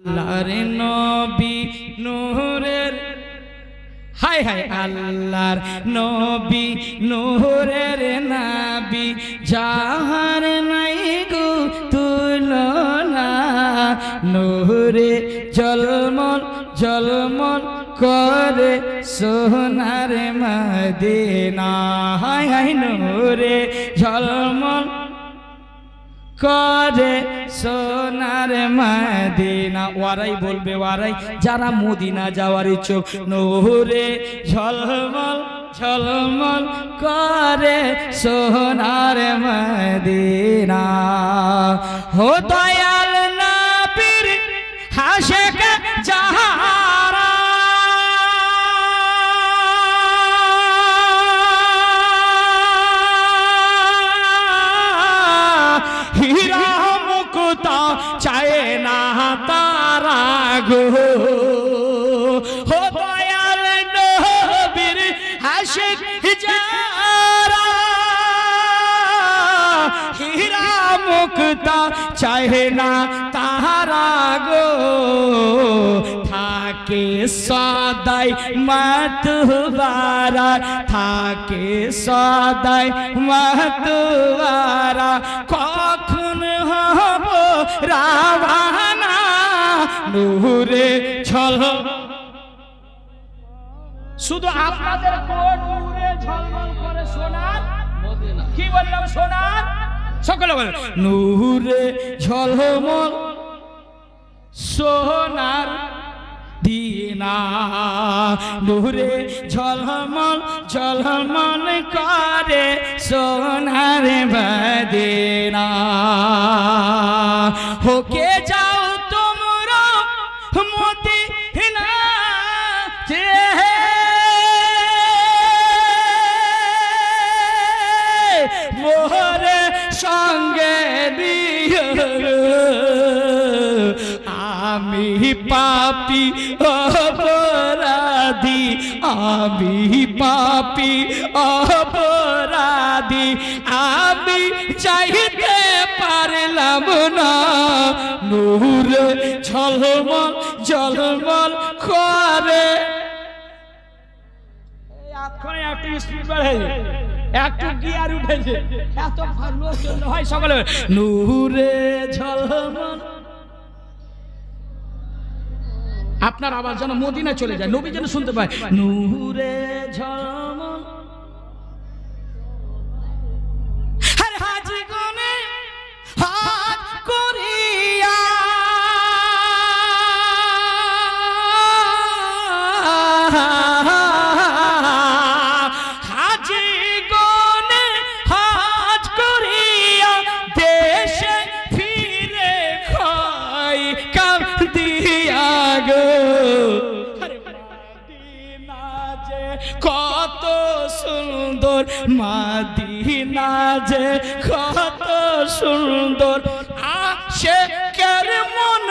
আল্লাহর নবী নূরের হায় হায় আল্লাহর নবী নূরের নবী যাহার নাই গো তুলনা নূরে ঝলমল ঝলমল করে সোনার মদিনা হায় হায় নূরে ঝলমল করে সোনার মদিনা ওয়ারাই বলবে ওয়ারাই যারা মদিনা যাওয়ার ইচ্ছুক নূরে ঝলমল ঝলমল করে সোনার মদিনা হো দয়াল নবীর আশিক যাহারা হীরা মুকুতা চায় না তারা গো হো দয়াল নবীর আশিক যারা হীরা মুকুতা চায় না তারা গো থাকে সদাই মাতবারা থাকে সদাই মাতবারা কখন হব রাওয়ানা নূরে ঝল শুধু আপনাদের কোন নূরে ঝলমল করে সোনার মদিনা কি বললাম সোনার সকলে বলেন নূরে ঝলমল সোনার দিনা নূরে ঝলমল ঝলমল করে সোনার মদিনা হোকে যাও তোমরা মদিনা মোরে সঙ্গে আমি পাপী অপরাধী আমি পাপী অপরাধী আমি চাইতে পারলাম না নূর ঝলমল ঝলমল করে এক্ষুনি একটু স্পিড বাড়ে একটু গিয়ার উঠেছে এত ভালো চলতে হয় সকলে নূরে ঝলমল আপনার আওয়াজ যেন মদিনা চলে যায় নবী যেন শুনতে পায় নূরে ঝলমল হর হাজি গুনে হাত করিয়া হাজি গুনে হাত করিয়া দেশে ফিরে খাই কাম দিয়া কত সুন্দর মদিনা যে কত সুন্দর আশেকের মন